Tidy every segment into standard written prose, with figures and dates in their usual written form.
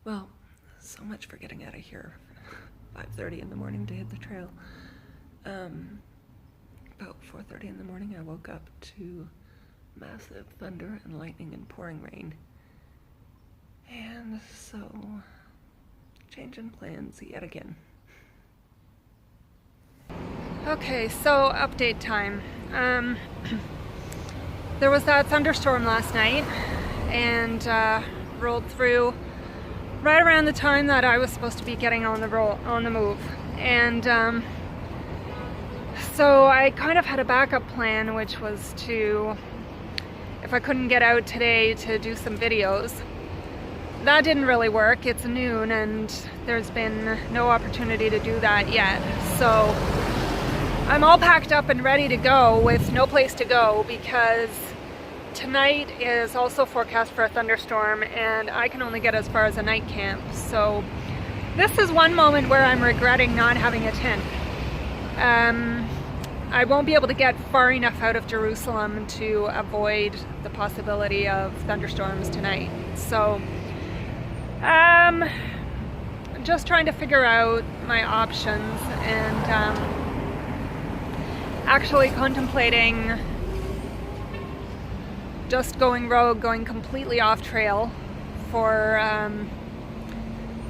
Well, so much for getting out of here. 5:30 in the morning to hit the trail. About 4:30 in the morning I woke up to massive thunder and lightning and pouring rain. And so, change in plans yet again. Okay, so update time. There was that thunderstorm last night and rolled through right around the time that I was supposed to be getting on the move. And so I kind of had a backup plan, which was to, if I couldn't get out today, to do some videos. That didn't really work. It's noon and there's been no opportunity to do that yet. So I'm all packed up and ready to go with no place to go, because tonight is also forecast for a thunderstorm and I can only get as far as a night camp. So this is one moment where I'm regretting not having a tent. I won't be able to get far enough out of Jerusalem to avoid the possibility of thunderstorms tonight. So just trying to figure out my options and actually contemplating just going rogue, going completely off trail for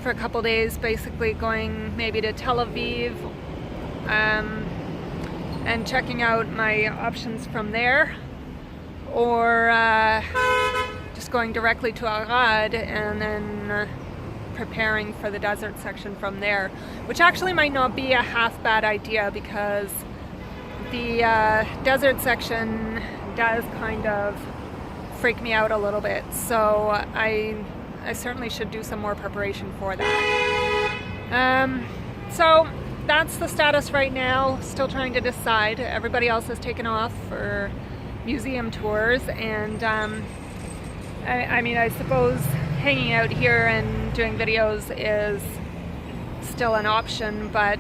a couple days, basically going maybe to Tel Aviv and checking out my options from there, or just going directly to Arad and then preparing for the desert section from there, which actually might not be a half bad idea, because the desert section does kind of freak me out a little bit, so I certainly should do some more preparation for that. So that's the status right now. Still trying to decide. Everybody else has taken off for museum tours, and I mean, I suppose hanging out here and doing videos is still an option, but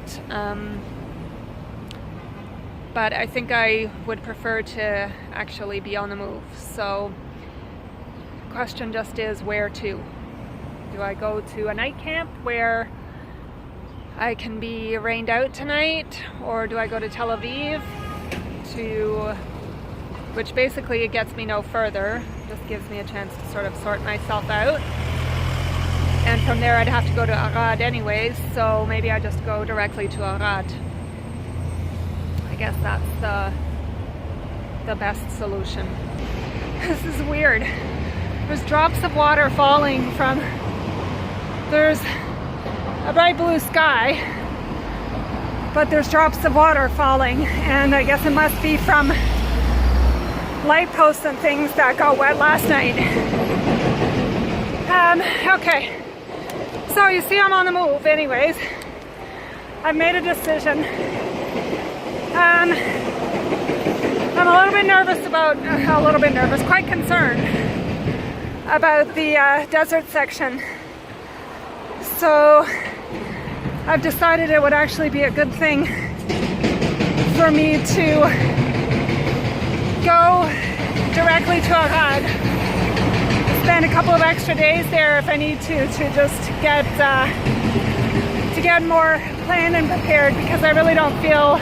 I think I would prefer to actually be on the move. So the question just is where to. Do I go to a night camp where I can be rained out tonight, or do I go to Tel Aviv, which basically it gets me no further, just gives me a chance to sort of sort myself out, and from there I'd have to go to Arad anyways, so maybe I just go directly to Arad. I guess that's the best solution. This is weird. There's drops of water falling from, there's a bright blue sky, but there's drops of water falling, and I guess it must be from light posts and things that got wet last night. Okay, so you see I'm on the move anyways. I've made a decision. I'm a little bit nervous, quite concerned about the desert section. So I've decided it would actually be a good thing for me to go directly to Arad, spend a couple of extra days there if I need to just get more planned and prepared, because I really don't feel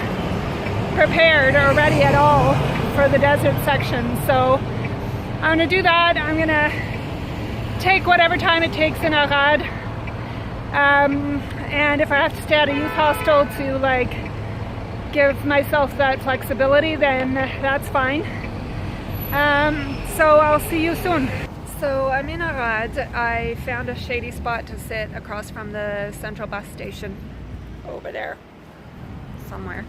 prepared or ready at all for the desert section. So I'm going to do that. I'm going to take whatever time it takes in Arad. And if I have to stay at a youth hostel to like give myself that flexibility, then that's fine. So I'll see you soon. So I'm in Arad. I found a shady spot to sit across from the central bus station over there somewhere.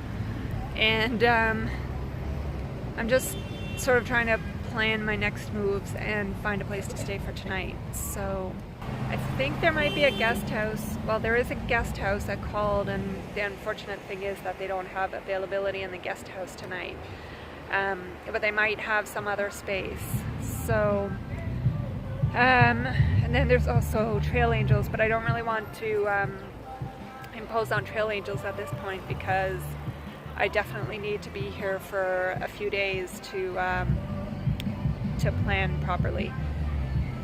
And I'm just sort of trying to plan my next moves and find a place to stay for tonight. So I think there might be a guest house. Well, there is a guest house I called, and the unfortunate thing is that they don't have availability in the guest house tonight. But they might have some other space. So, and then there's also Trail Angels, but I don't really want to impose on Trail Angels at this point, because I definitely need to be here for a few days to plan properly.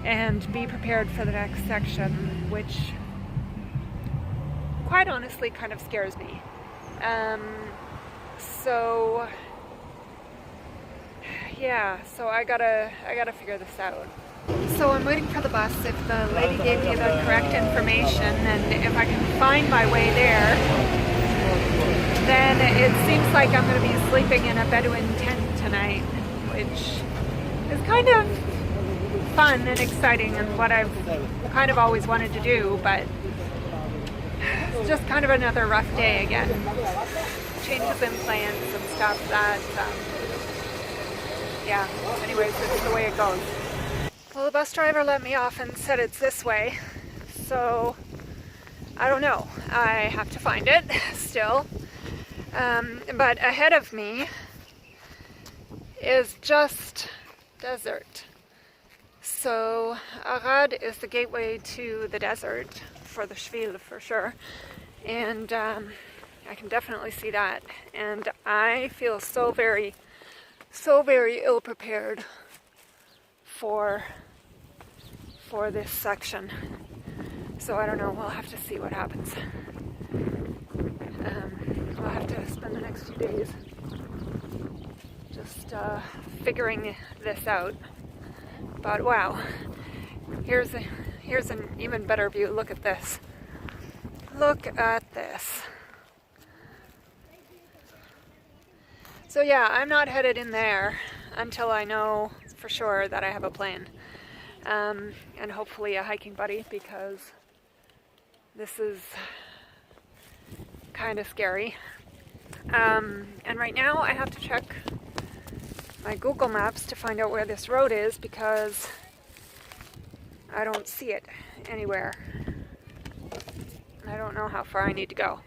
and be prepared for the next section, which quite honestly kind of scares me. So yeah, so I gotta figure this out. So I'm waiting for the bus. If the lady gave me the correct information, and if I can find my way there, then it seems like I'm going to be sleeping in a Bedouin tent tonight, which is kind of fun and exciting and what I've kind of always wanted to do, but it's just kind of another rough day again. Changes in plans and stuff that, yeah, anyways, it's the way it goes. Well, the bus driver let me off and said it's this way, so I don't know. I have to find it still. But ahead of me is just desert. So Arad is the gateway to the desert for the Shvil for sure, and I can definitely see that. And I feel so very ill prepared for this section. So I don't know, we'll have to see what happens. I'll have to spend the next few days just figuring this out. But wow, here's an even better view. Look at this. Look at this. So yeah, I'm not headed in there until I know for sure that I have a plan. And hopefully a hiking buddy, because this is kind of scary. And right now I have to check my Google Maps to find out where this road is, because I don't see it anywhere. I don't know how far I need to go.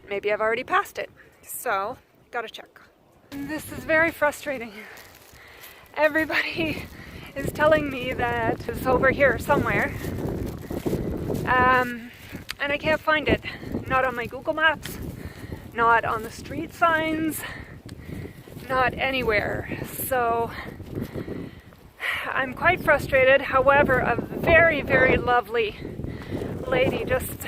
Maybe I've already passed it, so gotta check. This is very frustrating. Everybody is telling me that it's over here somewhere, and I can't find it. Not on my Google Maps, not on the street signs, not anywhere. So I'm quite frustrated. However, a very lovely lady just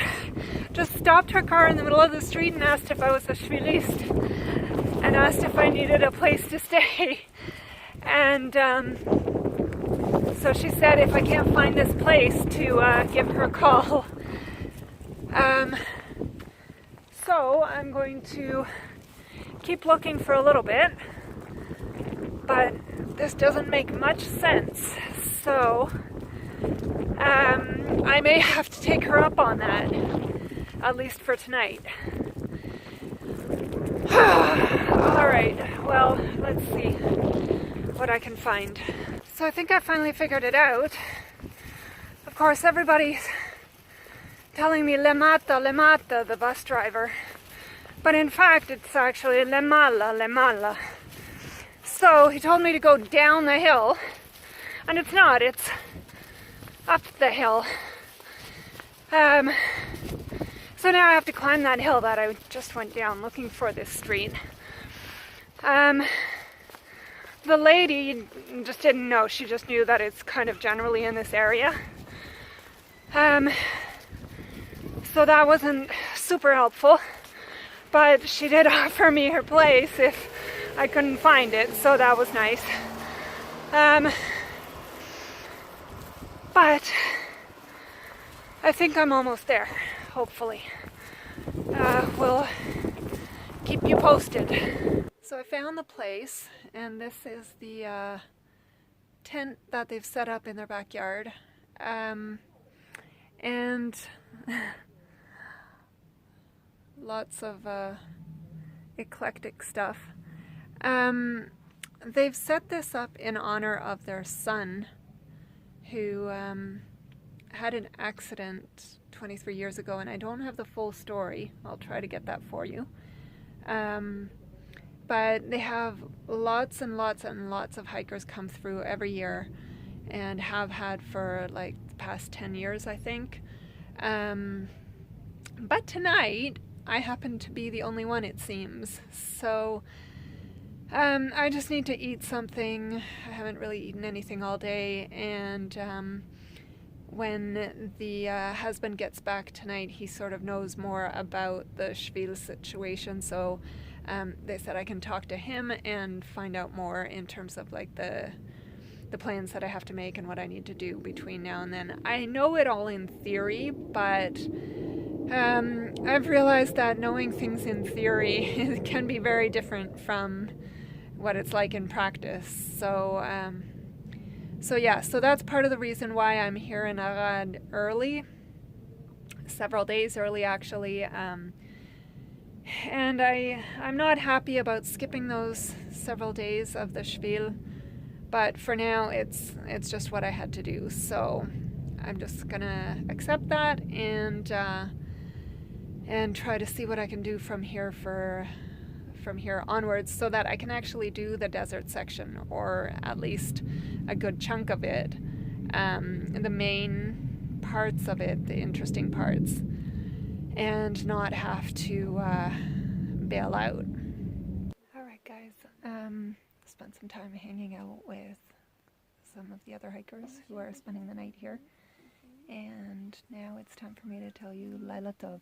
stopped her car in the middle of the street and asked if I was a Shvilist, and asked if I needed a place to stay. And so she said if I can't find this place to give her a call. So I'm going to keep looking for a little bit, but this doesn't make much sense. So I may have to take her up on that, at least for tonight. Alright, well, let's see what I can find. So I think I finally figured it out. Of course, everybody's telling me le mata, the bus driver. But in fact, it's actually le mala. So he told me to go down the hill, and it's not, it's up the hill. So now I have to climb that hill that I just went down looking for this street. The lady just didn't know. She just knew that it's kind of generally in this area. So that wasn't super helpful, but she did offer me her place if I couldn't find it, so that was nice. But I think I'm almost there, hopefully. We'll keep you posted. So I found the place, and this is the tent that they've set up in their backyard. And lots of eclectic stuff. They've set this up in honor of their son, who had an accident 23 years ago, and I don't have the full story. I'll try to get that for you. But they have lots and lots of hikers come through every year, and have had for like the past 10 years, I think. But tonight, I happen to be the only one, it seems. So I just need to eat something. I haven't really eaten anything all day, and when the husband gets back tonight, he sort of knows more about the Shvil situation, so they said I can talk to him and find out more in terms of like the plans that I have to make and what I need to do between now and then. I know it all in theory, but I've realized that knowing things in theory can be very different from what it's like in practice. So that's part of the reason why I'm here in Arad early, several days early actually. And I'm not happy about skipping those several days of the Shvil, but for now it's just what I had to do. So I'm just gonna accept that and try to see what I can do from here onwards, so that I can actually do the desert section, or at least a good chunk of it, the main parts of it, the interesting parts, and not have to bail out. Alright guys, spent some time hanging out with some of the other hikers who are spending the night here, and now it's time for me to tell you Laila Tov.